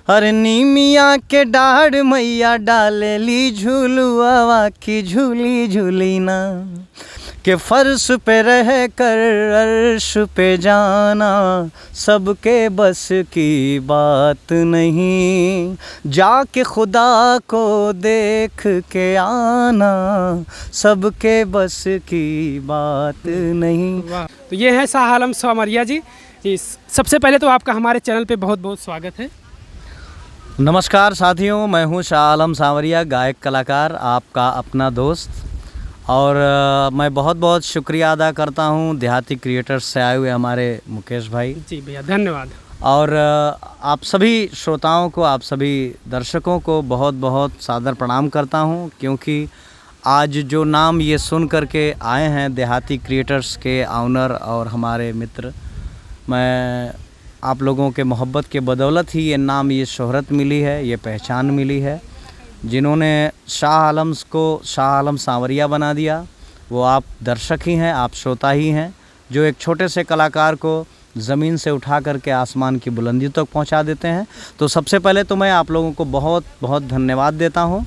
हर नीमिया के डाढ़ मैया डाले ली झूलुआ की झूली झूली ना, के फर्श पे रह कर अर्श पे जाना सबके बस की बात नहीं, जाके खुदा को देख के आना सबके बस की बात नहीं। तो ये है शाह आलम सांवरिया जी। सबसे पहले तो आपका हमारे चैनल पे बहुत बहुत स्वागत है। नमस्कार साथियों, मैं हूँ शाह आलम सांवरिया, गायक कलाकार, आपका अपना दोस्त। और मैं बहुत बहुत शुक्रिया अदा करता हूँ देहाती क्रिएटर्स से आए हुए हमारे मुकेश भाई जी भैया, धन्यवाद। और आप सभी श्रोताओं को, आप सभी दर्शकों को बहुत बहुत सादर प्रणाम करता हूँ, क्योंकि आज जो नाम ये सुन करके आए हैं देहाती क्रिएटर्स के ऑनर और हमारे मित्र, मैं आप लोगों के मोहब्बत के बदौलत ही ये नाम, ये शोहरत मिली है, ये पहचान मिली है। जिन्होंने शाह आलम्स को शाह आलम सांवरिया बना दिया वो आप दर्शक ही हैं, आप श्रोता ही हैं, जो एक छोटे से कलाकार को ज़मीन से उठा करके आसमान की बुलंदी तक पहुंचा देते हैं। तो सबसे पहले तो मैं आप लोगों को बहुत बहुत धन्यवाद देता हूं।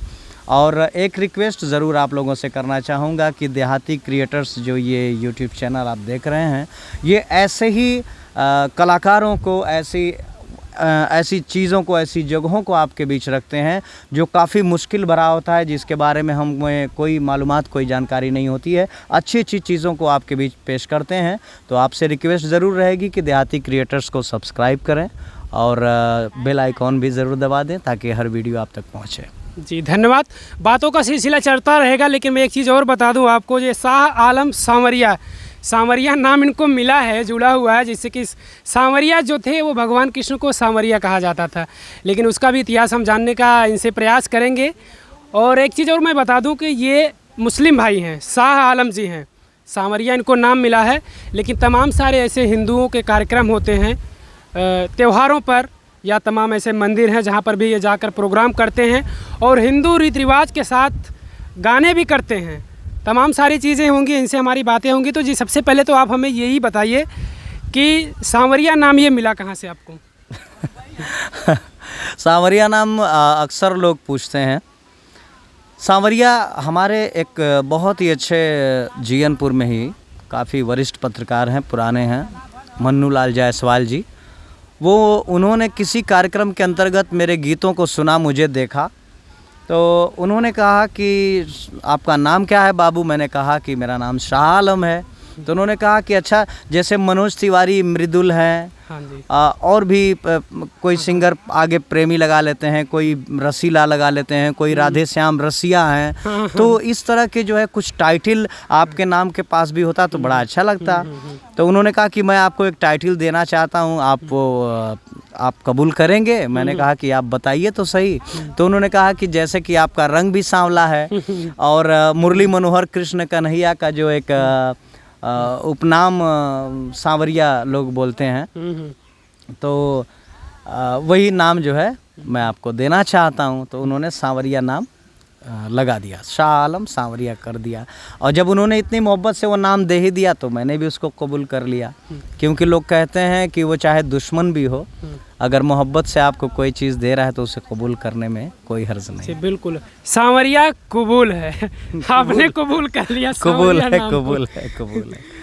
और एक रिक्वेस्ट ज़रूर आप लोगों से करना चाहूँगा कि देहाती क्रिएटर्स जो ये यूट्यूब चैनल आप देख रहे हैं, ये ऐसे ही कलाकारों को, ऐसी चीज़ों को, ऐसी जगहों को आपके बीच रखते हैं जो काफ़ी मुश्किल भरा होता है, जिसके बारे में हमें कोई मालूमात, कोई जानकारी नहीं होती है। अच्छी अच्छी चीज़ों को आपके बीच पेश करते हैं। तो आपसे रिक्वेस्ट ज़रूर रहेगी कि देहाती क्रिएटर्स को सब्सक्राइब करें और बेल आइकॉन भी ज़रूर दबा दें ताकि हर वीडियो आप तक पहुँचे। जी धन्यवाद। बातों का सिलसिला चलता रहेगा, लेकिन मैं एक चीज़ और बता दूं आपको, ये शाह आलम सांवरिया नाम इनको मिला है, जुड़ा हुआ है, जिससे कि सांवरिया जो थे वो भगवान कृष्ण को सांवरिया कहा जाता था, लेकिन उसका भी इतिहास हम जानने का इनसे प्रयास करेंगे। और एक चीज़ और मैं बता दूं कि ये मुस्लिम भाई हैं, शाह आलम जी हैं, सांवरिया इनको नाम मिला है, लेकिन तमाम सारे ऐसे हिंदुओं के कार्यक्रम होते हैं त्योहारों पर, या तमाम ऐसे मंदिर हैं जहाँ पर भी ये जाकर प्रोग्राम करते हैं और हिंदू रीति रिवाज के साथ गाने भी करते हैं। तमाम सारी चीज़ें होंगी, इनसे हमारी बातें होंगी। तो जी सबसे पहले तो आप हमें यही बताइए कि सांवरिया नाम ये मिला कहाँ से आपको? सांवरिया नाम अक्सर लोग पूछते हैं। सांवरिया हमारे एक बहुत ही अच्छे जीयनपुर में ही काफ़ी वरिष्ठ पत्रकार हैं, पुराने हैं, मन्नू लाल जायसवाल जी। वो उन्होंने किसी कार्यक्रम के अंतर्गत मेरे गीतों को सुना, मुझे देखा, तो उन्होंने कहा कि आपका नाम क्या है बाबू? मैंने कहा कि मेरा नाम शाह आलम है। तो उन्होंने कहा कि अच्छा, जैसे मनोज तिवारी मृदुल हैं, हाँ जी, और भी कोई सिंगर आगे प्रेमी लगा लेते हैं, कोई रसीला लगा लेते हैं, कोई राधे श्याम रसिया हैं, तो इस तरह के जो है कुछ टाइटल आपके नाम के पास भी होता तो बड़ा अच्छा लगता। तो उन्होंने कहा कि मैं आपको एक टाइटल देना चाहता हूँ, आप कबूल करेंगे? मैंने कहा कि आप बताइए तो सही। तो उन्होंने कहा कि जैसे कि आपका रंग भी सांवला है और मुरली मनोहर कृष्ण कन्हैया का जो एक उपनाम सांवरिया लोग बोलते हैं, तो वही नाम जो है मैं आपको देना चाहता हूँ। तो उन्होंने सांवरिया नाम लगा दिया, शाह आलम सांवरिया कर दिया। और जब उन्होंने इतनी मोहब्बत से वो नाम दे ही दिया तो मैंने भी उसको कबूल कर लिया, क्योंकि लोग कहते हैं कि वो चाहे दुश्मन भी हो, अगर मोहब्बत से आपको कोई चीज़ दे रहा है तो उसे कबूल करने में कोई हर्ज नहीं। बिल्कुल, सांवरिया कबूल है, आपने कबूल कर लिया। कबूल है, कबूल है, कबूल है।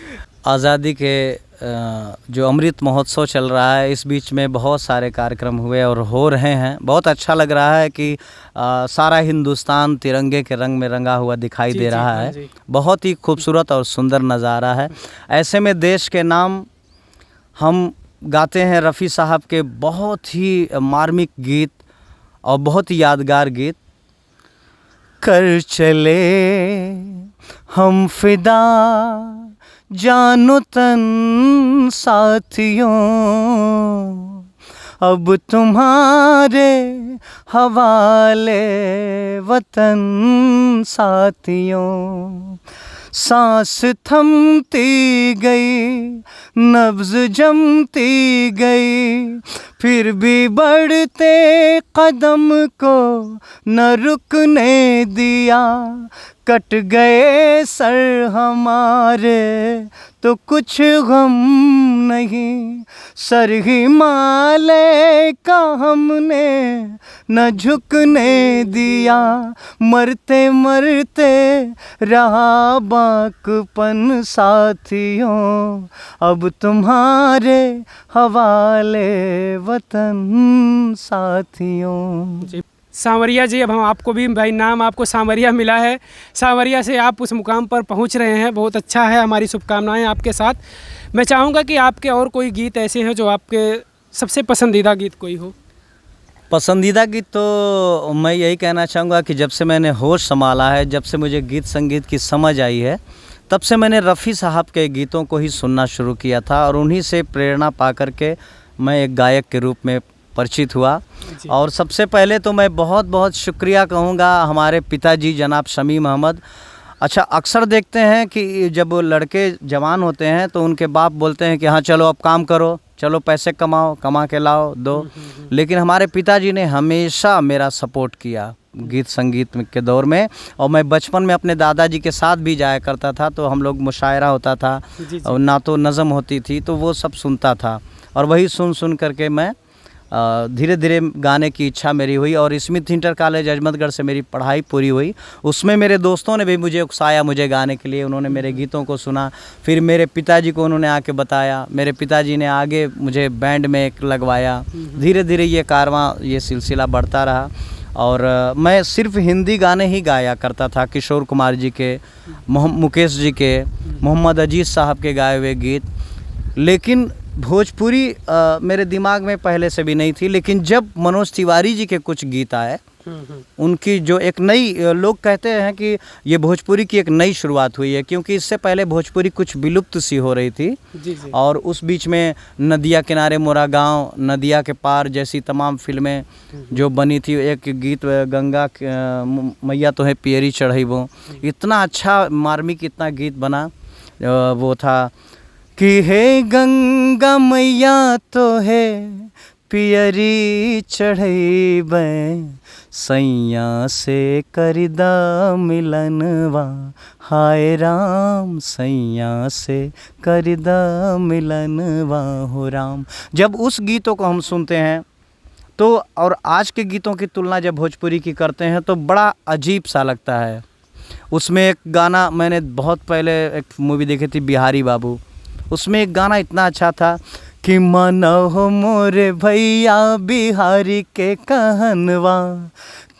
आज़ादी के जो अमृत महोत्सव चल रहा है, इस बीच में बहुत सारे कार्यक्रम हुए और हो रहे हैं। बहुत अच्छा लग रहा है कि सारा हिंदुस्तान तिरंगे के रंग में रंगा हुआ दिखाई दे रहा है। बहुत ही खूबसूरत और सुंदर नज़ारा है। ऐसे में देश के नाम हम गाते हैं, रफ़ी साहब के बहुत ही मार्मिक गीत और बहुत ही यादगार गीत। कर चले हम फिदा जानो तन साथियों, अब तुम्हारे हवाले वतन साथियों। सांस थमती गई, नब्ज़ जमती गई, फिर भी बढ़ते कदम को न रुकने दिया। कट गए सर हमारे तो कुछ गम नहीं, सर हिमालय का हमने न झुकने दिया, मरते मरते रहा बाकपन साथियों, अब तुम्हारे हवाले वतन साथियों। सांवरिया जी, अब हम आपको भी भाई नाम आपको सांवरिया मिला है, सांवरिया से आप उस मुकाम पर पहुंच रहे हैं, बहुत अच्छा है, हमारी शुभकामनाएं आपके साथ। मैं चाहूँगा कि आपके और कोई गीत ऐसे हैं जो आपके सबसे पसंदीदा गीत कोई हो। पसंदीदा गीत तो मैं यही कहना चाहूँगा कि जब से मैंने होश संभाला है, जब से मुझे गीत संगीत की समझ आई है, तब से मैंने रफ़ी साहब के गीतों को ही सुनना शुरू किया था और उन्हीं से प्रेरणा पा करके मैं एक गायक के रूप में परिचित हुआ। और सबसे पहले तो मैं बहुत बहुत शुक्रिया कहूँगा हमारे पिताजी जनाब शमीम अहमद। अच्छा, अक्सर देखते हैं कि जब लड़के जवान होते हैं तो उनके बाप बोलते हैं कि हाँ चलो अब काम करो, चलो पैसे कमाओ, कमा के लाओ दो, लेकिन हमारे पिताजी ने हमेशा मेरा सपोर्ट किया गीत संगीत के दौर में। और मैं बचपन में अपने दादाजी के साथ भी जाया करता था, तो हम लोग मुशायरा होता था और ना तो नज़म होती थी, तो वो सब सुनता था और वही सुन सुन करके मैं धीरे धीरे गाने की इच्छा मेरी हुई। और स्मिथ इंटर कॉलेज अजमतगढ़ से मेरी पढ़ाई पूरी हुई। उसमें मेरे दोस्तों ने भी मुझे उकसाया मुझे गाने के लिए, उन्होंने मेरे गीतों को सुना, फिर मेरे पिताजी को उन्होंने आके बताया, मेरे पिताजी ने आगे मुझे बैंड में एक लगवाया। धीरे धीरे ये कारवां, ये सिलसिला बढ़ता रहा और मैं सिर्फ हिंदी गाने ही गाया करता था, किशोर कुमार जी के, मुकेश जी के, मोहम्मद अजीज़ साहब के गाए हुए गीत। लेकिन भोजपुरी मेरे दिमाग में पहले से भी नहीं थी, लेकिन जब मनोज तिवारी जी के कुछ गीत आए, उनकी जो एक नई, लोग कहते हैं कि ये भोजपुरी की एक नई शुरुआत हुई है, क्योंकि इससे पहले भोजपुरी कुछ विलुप्त सी हो रही थी। जी। और उस बीच में नदिया किनारे मोरा गांव, नदिया के पार जैसी तमाम फिल्में जो बनी थी, एक गीत गंगा मैया तो है पियरी चढ़ई, वो इतना अच्छा मार्मिक इतना गीत बना, वो था कि हे गंगा मैया तो है पियरी चढ़ई बे, सैया से करदा मिलनवा, हाय राम सैया से करदा मिलनवा हो राम। जब उस गीतों को हम सुनते हैं तो और आज के गीतों की तुलना जब भोजपुरी की करते हैं तो बड़ा अजीब सा लगता है। उसमें एक गाना मैंने बहुत पहले एक मूवी देखी थी बिहारी बाबू, उसमें एक गाना इतना अच्छा था कि माना हो मोरे भैया बिहारी के कहनवा,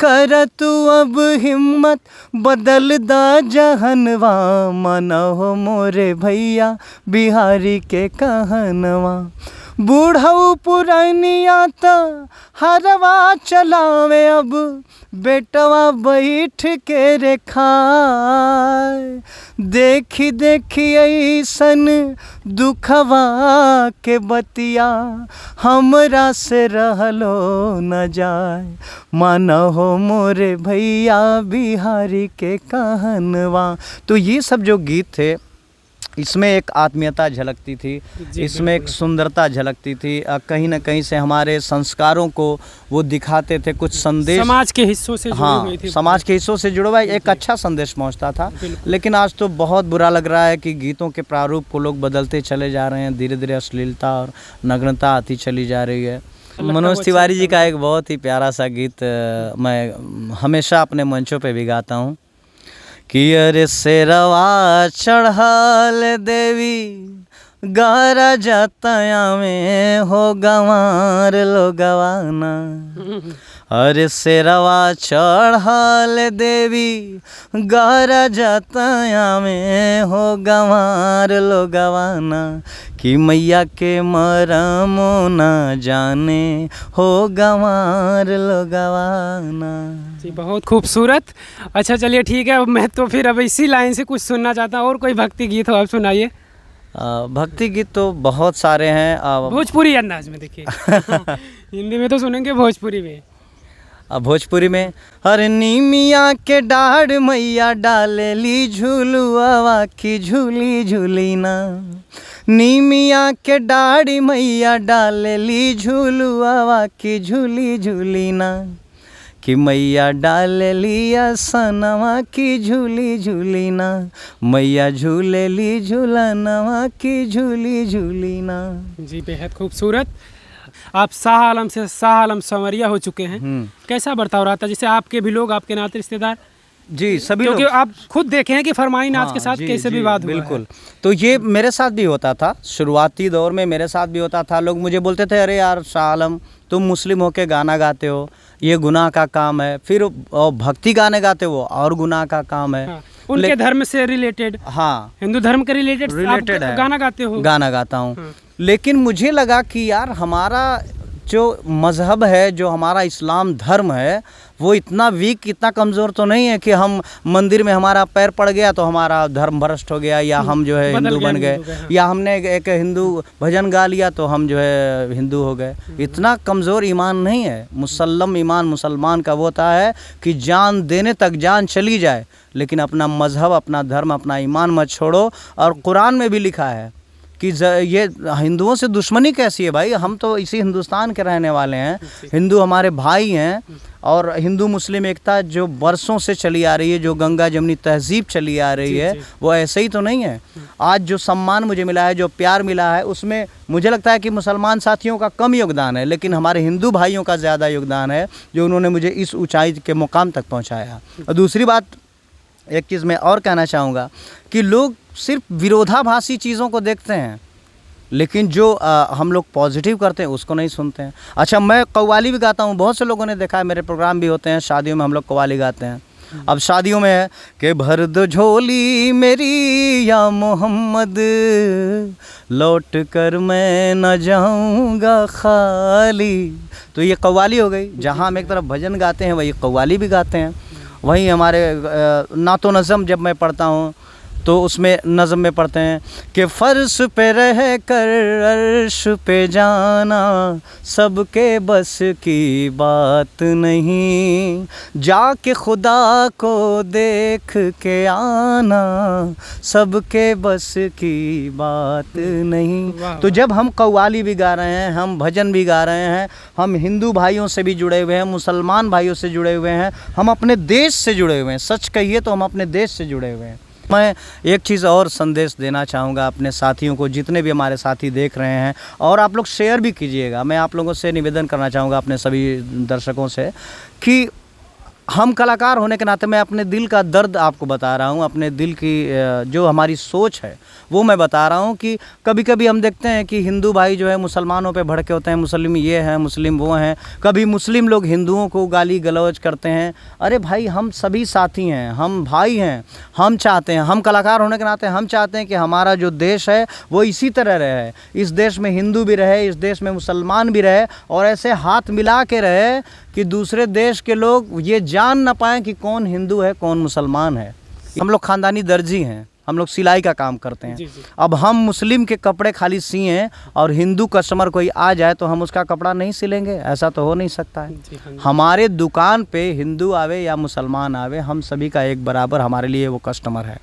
कर तू अब हिम्मत बदल दा जहनवा, माना हो मोरे भैया बिहारी के कहनवा, बूढ़ऊ पुरानिया त हरवा चलावे, अब बेटवा बैठ के रे खाए, देखी देखी ऐसन दुखवा के बतिया हमरा से रहलो न जाए, माना हो मोरे भैया बिहारी के कहनवा। तो ये सब जो गीत थे, इसमें एक आत्मीयता झलकती थी, इसमें एक सुंदरता झलकती थी, कहीं ना कहीं से हमारे संस्कारों को वो दिखाते थे, कुछ संदेश समाज के हिस्सों से जुड़े हुए थे। समाज के हिस्सों से जुड़ा हुआ एक अच्छा संदेश पहुंचता था। लेकिन आज तो बहुत बुरा लग रहा है कि गीतों के प्रारूप को लोग बदलते चले जा रहे हैं, धीरे धीरे अश्लीलता और नग्नता आती चली जा रही है। मनोज तिवारी जी का एक बहुत ही प्यारा सा गीत मैं हमेशा अपने मंचों पे भी गाता हूँ कि अरे शेरवा चढ़ाल देवी गारा जातया में हो गंवार लो गवाना, अरे शेरवा चढ़ाल देवी गारा जातया में हो गंवार लो गवाना, कि मैया के मरमो न जाने हो गंवार लो गवाना। जी बहुत खूबसूरत। अच्छा चलिए ठीक है, मैं तो फिर अब इसी लाइन से कुछ सुनना चाहता हूँ। और कोई भक्ति गीत हो आप सुनाइए। भक्ति गीत तो बहुत सारे हैं, भोजपुरी अंदाज में देखिए। हिंदी में तो सुनेंगे, भोजपुरी में। भोजपुरी में हर नीमिया के डाढ़ मैया डाले ली झूलुआ की झूली झूलीना, नीमिया के डाढ़ी मैया डाले ली झूलुआ की झूली झूलीना, कि मैया डाल लिया सनवा की झूली झूली ना, मैया झूले ली झूलनवा की झूली झूली ना। जी बेहद खूबसूरत। आप शाह आलम से शाह आलम सांवरिया हो चुके हैं, कैसा बर्ताव रहा था? जैसे आपके भी लोग, आपके नाते रिश्तेदार, जी सभी क्योंकि लोग, आप खुद देखे हैं कि फरमाई नाच के साथ कैसे विवाद हुआ है। बिल्कुल। तो ये मेरे साथ भी होता था, शुरुआती दौर में मेरे साथ भी होता था। लोग मुझे बोलते थे, अरे यार शाह आलम तुम मुस्लिम होके गाना गाते हो, ये गुनाह का काम है। फिर भक्ति गाने गाते हो और गुनाह का काम है। हाँ, उनके धर्म से रिलेटेड, हाँ, हिंदू धर्म के रिलेटेड है, गाना गाते हो। गाना गाता हूँ। हाँ। लेकिन मुझे लगा कि यार हमारा जो मज़हब है, जो हमारा इस्लाम धर्म है, वो इतना वीक, इतना कमज़ोर तो नहीं है कि हम मंदिर में हमारा पैर पड़ गया तो हमारा धर्म भ्रष्ट हो गया, या हम जो है हिंदू बन गए, या हमने एक हिंदू भजन गा लिया तो हम जो है हिंदू हो गए। इतना कमज़ोर ईमान नहीं है। मुसल्लम ईमान मुसलमान का वो होता है कि जान देने तक जान चली जाए, लेकिन अपना मज़हब, अपना धर्म, अपना ईमान मत छोड़ो। और कुरान में भी लिखा है कि ये हिंदुओं से दुश्मनी कैसी है भाई, हम तो इसी हिंदुस्तान के रहने वाले हैं, हिंदू हमारे भाई हैं। और हिंदू मुस्लिम एकता जो बरसों से चली आ रही है, जो गंगा जमुनी तहजीब चली आ रही है, वो ऐसे ही तो नहीं है। आज जो सम्मान मुझे मिला है, जो प्यार मिला है, उसमें मुझे लगता है कि मुसलमान साथियों का कम योगदान है, लेकिन हमारे हिंदू भाइयों का ज़्यादा योगदान है, जो उन्होंने मुझे इस ऊंचाई के मुकाम तक पहुँचाया। और दूसरी बात, एक चीज़ मैं और कहना चाहूँगा कि लोग सिर्फ विरोधाभासी चीज़ों को देखते हैं, लेकिन जो हम लोग पॉजिटिव करते हैं उसको नहीं सुनते हैं। अच्छा, मैं कव्वाली भी गाता हूँ, बहुत से लोगों ने देखा है, मेरे प्रोग्राम भी होते हैं, शादियों में हम लोग कव्वाली गाते हैं। अब शादियों में है कि भर दो झोली मेरी या मोहम्मद, लौट कर मैं न जाऊँगा खाली। तो ये कव्वाली हो गई। जहाँ हम एक तरफ भजन गाते हैं, वही कव्वाली भी गाते हैं। वहीं हमारे नातो नज़म जब मैं पढ़ता हूँ तो उसमें नज़म में पढ़ते हैं कि फ़र्श पे रह कर अर्श पे जाना, सबके बस की बात नहीं, जाके खुदा को देख के आना, सबके बस की बात नहीं। तो जब हम कव्वाली भी गा रहे हैं, हम भजन भी गा रहे हैं, हम हिंदू भाइयों से भी जुड़े हुए हैं, मुसलमान भाइयों से जुड़े हुए हैं, हम अपने देश से जुड़े हुए हैं। सच कहिए तो हम अपने देश से जुड़े हुए हैं। मैं एक चीज़ और संदेश देना चाहूँगा अपने साथियों को, जितने भी हमारे साथी देख रहे हैं, और आप लोग शेयर भी कीजिएगा। मैं आप लोगों से निवेदन करना चाहूँगा, अपने सभी दर्शकों से, कि हम कलाकार होने के नाते मैं अपने दिल का दर्द आपको बता रहा हूँ, अपने दिल की जो हमारी सोच है वो मैं बता रहा हूँ। कि कभी कभी हम देखते हैं कि हिंदू भाई जो है मुसलमानों पे भड़के होते हैं, मुस्लिम ये हैं, मुस्लिम वो हैं। कभी मुस्लिम लोग हिंदुओं को गाली गलौज करते हैं। अरे भाई, हम सभी साथी हैं, हम भाई हैं। हम चाहते हैं, हम कलाकार होने के नाते हम चाहते हैं कि हमारा जो देश है वो इसी तरह रहे। इस देश में हिंदू भी रहे, इस देश में मुसलमान भी रहे, और ऐसे हाथ मिला के रहे कि दूसरे देश के लोग ये जान ना पाएँ कि कौन हिंदू है, कौन मुसलमान है। हम लोग ख़ानदानी दर्जी हैं, हम लोग सिलाई का काम करते हैं। अब हम मुस्लिम के कपड़े खाली सिएं और हिंदू कस्टमर कोई आ जाए तो हम उसका कपड़ा नहीं सिलेंगे? ऐसा तो हो नहीं सकता है। हमारे दुकान पे हिंदू आवे या मुसलमान आवे, हम सभी का एक बराबर, हमारे लिए वो कस्टमर है,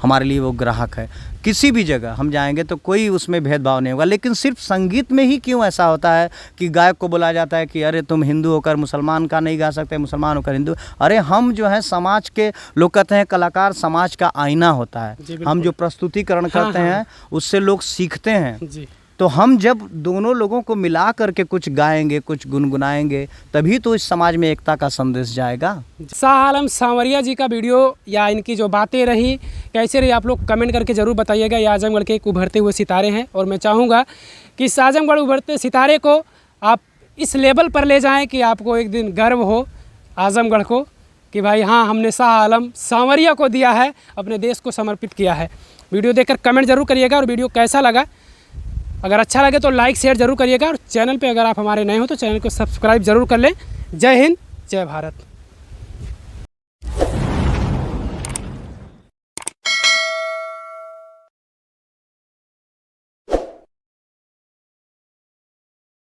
हमारे लिए वो ग्राहक है। किसी भी जगह हम जाएंगे तो कोई उसमें भेदभाव नहीं होगा। लेकिन सिर्फ संगीत में ही क्यों ऐसा होता है कि गायक को बोला जाता है कि अरे तुम हिंदू होकर मुसलमान का नहीं गा सकते, मुसलमान होकर हिंदू? अरे हम जो है समाज के, लोग कहते हैं कलाकार समाज का आईना होता है। हम जो प्रस्तुतिकरण करते हैं उससे लोग सीखते हैं। तो हम जब दोनों लोगों को मिला करके कुछ गाएंगे, कुछ गुनगुनाएंगे, तभी तो इस समाज में एकता का संदेश जाएगा। शाह आलम सांवरिया जी का वीडियो या इनकी जो बातें रही कैसे रही, आप लोग कमेंट करके ज़रूर बताइएगा। ये आजमगढ़ के एक उभरते हुए सितारे हैं, और मैं चाहूँगा कि इस आजमगढ़ उभरते सितारे को आप इस लेवल पर ले जाएँ कि आपको एक दिन गर्व हो आजमगढ़ को कि भाई हाँ, हमने शाह आलम सांवरिया को दिया है, अपने देश को समर्पित किया है। वीडियो देखकर कमेंट ज़रूर करिएगा, और वीडियो कैसा लगा, अगर अच्छा लगे तो लाइक शेयर ज़रूर करिएगा, और चैनल पे अगर आप हमारे नए हो तो चैनल को सब्सक्राइब ज़रूर कर लें। जय हिंद, जय भारत।